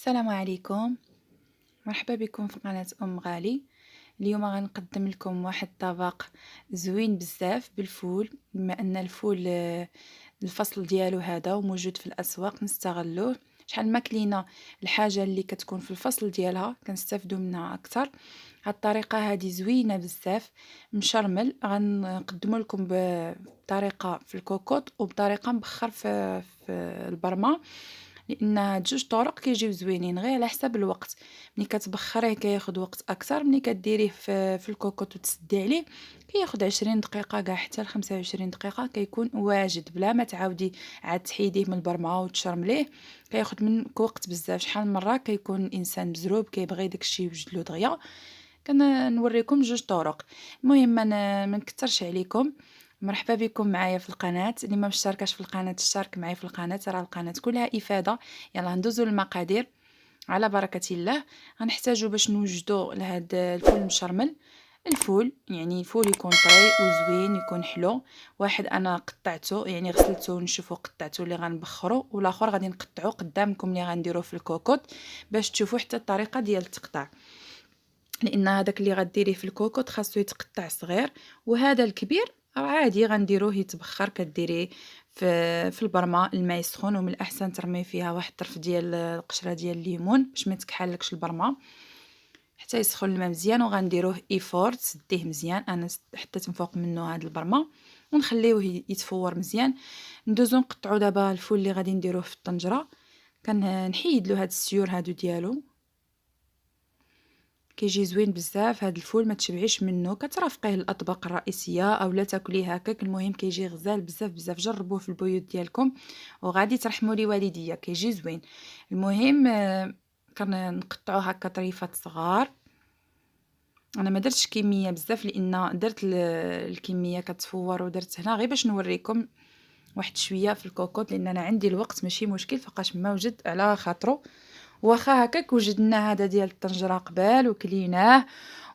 السلام عليكم. مرحبا بكم في قناة غالي. اليوم غنقدم لكم واحد الطبق زوين بزاف بالفول، بما ان الفول الفصل ديالو هذا وموجود في الاسواق نستغلوه. شحال ما كلينا الحاجه اللي كتكون في الفصل ديالها كنستافدوا منها اكثر. هاد الطريقه هذه زوينه بزاف، مشرمل. غنقدمه لكم بطريقه في الكوكوط وبطريقه مبخر في البرمه، لان هاد جوج طرق كيجيو زوينين غير على حساب الوقت. ملي كتبخريه كياخد وقت اكثر، ملي كديريه في الكوكوط وتسدي عليه كياخد 20 دقيقه كاع حتى ل 25 دقيقه، كيكون واجد بلا ما تعاودي عاد تحيديه من البرمه وتشرمليه. كياخد منك وقت بزاف. شحال من مره كيكون الانسان مزروب كيبغي داكشي يوجد له دغيا. كنوريكم جوج طرق. المهم ما نكثرش عليكم. مرحبا بكم معايا في القناه. اللي ما مشتركاش في القناه اشترك معايا في القناه، راه القناه كلها افاده. يلا ندوزو للمقادير على بركه الله. غنحتاجو باش نوجدو لهذا الفول المشرمل. الفول يعني الفول يكون طري وزوين، يكون حلو. واحد انا قطعته، يعني غسلته ونشوفو قطعته اللي غنبخرو، والاخر غادي نقطعو قدامكم اللي غنديروه في الكوكوط باش تشوفوا حتى الطريقه ديال التقطاع. لان هذاك اللي غديريه في الكوكوط خاصو يتقطع صغير، وهذا الكبير راه عادي غنديروه يتبخر. كديريه في البرمه الماء يسخن، ومن الاحسن ترمي فيها واحد الطرف ديال القشره ديال الليمون باش ما يتكحلكش البرمه حتى يسخن الماء مزيان. وغنديروه ايفور تسديه مزيان. انا حطيت من فوق منه هذا البرمه ونخليوه يتفور مزيان. ندوزو نقطعو دابا الفول اللي غادي نديروه في الطنجره. كنحيد له هاد السيور هادو ديالو. كيجي زوين بزاف هاد الفول، ما تشبعيش منه. كترافقيه الاطباق الرئيسيه او لا تاكليه هكاك. المهم كيجي غزال بزاف بزاف. جربوه في البيوت ديالكم وغادي ترحموا لي والديا، كيجي زوين. المهم كنقطعو هكا طريفات صغار. انا ما درتش كميه بزاف لان درت الكميه كتفور، ودرت هنا غير باش نوريكم واحد شويه في الكوكوط، لان انا عندي الوقت ماشي مشكل، فقاش ما وجد على خاطرو. واخا هكاك وجدنا هذا ديال الطنجره قبال وكليناه،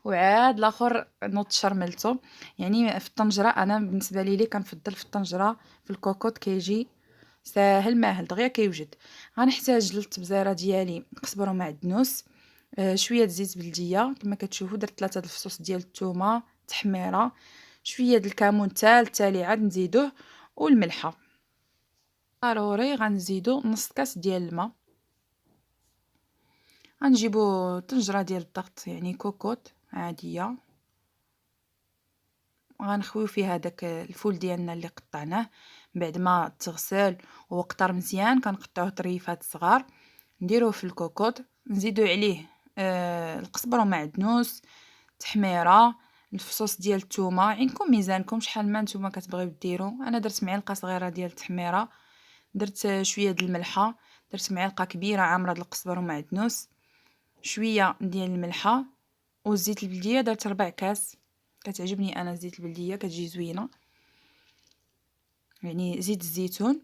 وعاد الاخر نوض شرملته. يعني في الطنجره انا بالنسبه لي كنفضل في الطنجره. في الكوكوط كيجي ساهل ماهل دغيا كيوجد. غنحتاج للتبزيره ديالي قزبر ومعدنوس، شويه زيت بلديه كما كتشوفوا. درت 3 الفصوص ديال الثومه تحميره، شويه د الكمون تالي عاد نزيدوه، والملحه. ضروري غنزيدو نص كاس ديال الماء. غنجيبو طنجره ديال الضغط يعني كوكوط عاديه، غنخويو فيها داك الفول ديالنا اللي قطعناه بعد ما تغسل وقطر مزيان. كنقطعوه طريفات صغار، نديروه في الكوكوط، نزيدو عليه القزبر ومعدنوس تحميره، الفصوص ديال الثومه. عندكم ميزانكم شحال ما نتوما كتبغيو ديروا. انا درت معلقه صغيره ديال التحميره، درت شويه د الملحه، درت معلقه كبيره عامره د القزبر ومعدنوس، شويه ديال الملحه، والزيت البلديه درت 4 كاس. كتعجبني انا زيت البلديه كتجي زوينه، يعني زيت الزيتون.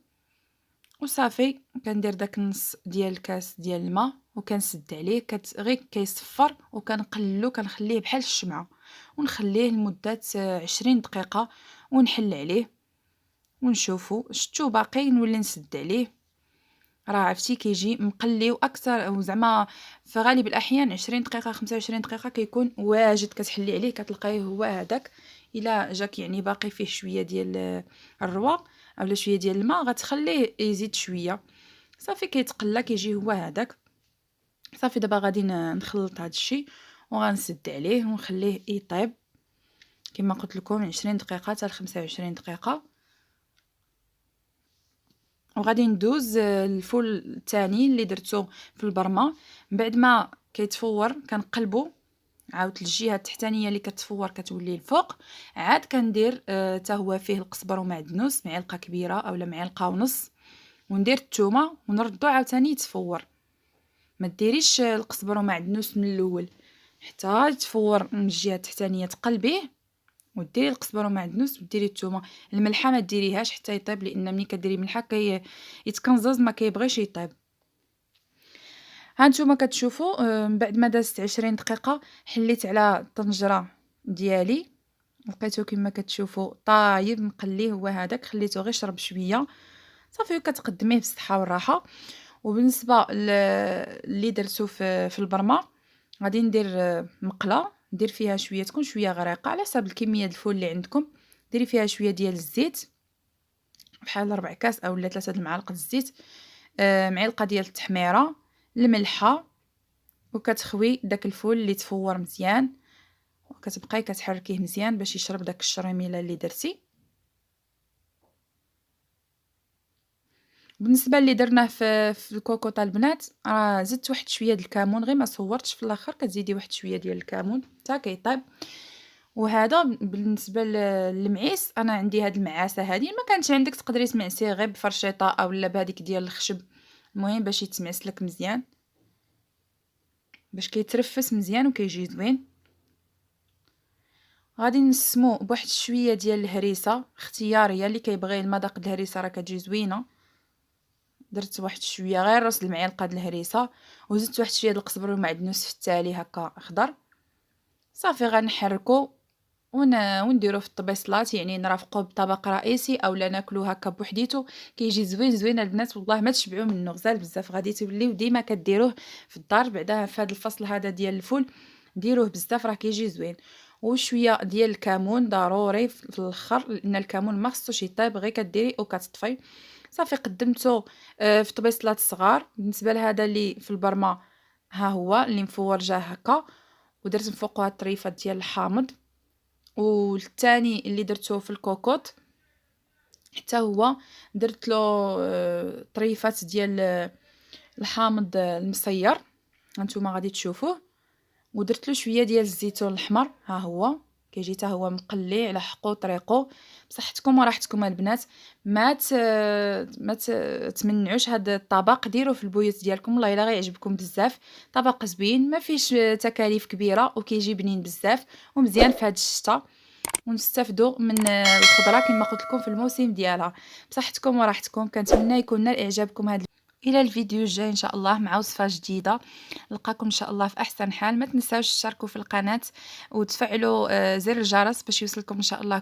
وصافي كندير داك النص ديال الكاس ديال الماء وكنسد عليه غير كيصفر، وكنقللو كنخليه بحال الشمعه، ونخليه لمده 20 دقيقه ونحل عليه ونشوفو. شتو باقي نولي نسد عليه. راه عرفتي كيجي مقلي واكثر، وزعما في غالب الاحيان 20 دقيقه 25 دقيقه كيكون واجد. كتحلي عليه كتلقايه هو هذاك. الا جاك يعني باقي فيه شويه ديال الروا اولا شويه ديال الماء غتخليه يزيد شويه. صافي كيتقلى كيجي هو هذاك. صافي دابا غادي نخلط هذا الشيء وغنسد عليه ونخليه يطيب كما قلت لكم 20 دقيقه حتى ل 25 دقيقه. وغادي ندوز الفول الثاني اللي درتو في البرمه. بعد ما كيتفور كنقلبو، عاود الجهه التحتانيه اللي كتفور كتولي الفوق. عاد كندير حتى هو فيه القزبر ومعدنوس معلقه كبيره اولا معلقه ونص، وندير الثومه ونردو عاوتاني يتفور. ما ديريش القزبر ومعدنوس من الاول حتى يتفور من الجهه التحتانيه، تقلبيه وديري القزبر ومعدنوس وديري الثومه. الملحه ما ديريهاش حتى يطيب، لان ملي كديري ملحه يتكنزز ما كيبغيش يطيب. ها نتوما كتشوفوا من بعد ما دازت 20 دقيقه حليت على الطنجره ديالي، لقيتو كما كتشوفوا طايب مقلي. هو هذاك خليته غير يشرب شويه. صافي كتقدميه بالصحه والراحه. وبالنسبه اللي درتو في البرمه، غادي ندير مقله، ندير فيها شويه، تكون شويه غريقه على حسب الكميه د الفول اللي عندكم. ديري فيها شويه ديال الزيت، بحال 4 كاس اولا 3 د المعالق الزيت، معلقه ديال التحميره، الملحه، وكتخوي داك الفول اللي تفور مزيان، وكتبقاي كتحركيه مزيان باش يشرب داك الشريميله اللي درتي. بالنسبه اللي درناه في الكوكوط البنات، راه زدت واحد شويه د الكمون، غير ما صورتش في الاخر كتزيدي واحد شويه ديال الكمون حتى كيطيب. وهذا بالنسبه للمعيس، انا عندي هاد المعاسه هذه، ما كانش عندك تقدري تمعسيه غير بفرشيطه اولا بهذيك ديال الخشب، المهم باش يتمعس لك مزيان، باش كيترفس مزيان وكيجي زوين. غادي نسمو بواحد شويه ديال الهريسه اختياريه، اللي كيبغي المذاق د الهريسه راه كتجي زوينه. درت واحد شويه غير راس المعلقه د الهريسه، وزدت واحد شويه د القزبر والمعدنوس في التالي هكا خضر. صافي غنحركو ونديروه في الطبيصلات، يعني نرافقوه بطبق رئيسي اولا ناكلوه هكا بوحديتو، كيجي زوين زوين البنات، والله ما تشبعوا منه، غزال بزاف. غادي توليو ديما كديروه في الدار، بعدا في هذا الفصل هذا ديال الفول ديروه بزاف، راه كيجي زوين. وشويه ديال الكمون ضروري في الاخر، لان الكمون ما خصوش يطيب، غير كديري وكتطفي. صافي قدمته في طبيصلات صغار. بالنسبه لهذا اللي في البرمه، ها هو اللي مفور جاه هكا، ودرت من فوقها طريفه ديال الحامض. والثاني اللي درته في الكوكوط حتى هو درت له طريفات ديال الحامض المصير، هانتوما غادي تشوفوه. ودرت له شويه ديال الزيتون الاحمر، ها هو كيجي حتى هو مقلي على حقو طريقو. بصحتكم وراحتكم البنات، ما تمنعوش هذا الطبق، ديروه في البيوت ديالكم، والله الا غيعجبكم بزاف. طبق زوين ما فيش تكاليف كبيره، وكيجي بنين بزاف ومزيان في هذا الشتاء، ونستافدوا من الخضره كما قلت لكم في الموسم ديالها. بصحتكم وراحتكم، كنتمنى يكون نال اعجابكم هذا. الى الفيديو الجاي ان شاء الله مع وصفه جديده، نلقاكم ان شاء الله في احسن حال. ما تنساوش تشتركوا في القناه وتفعلوا زر الجرس باش يوصلكم ان شاء الله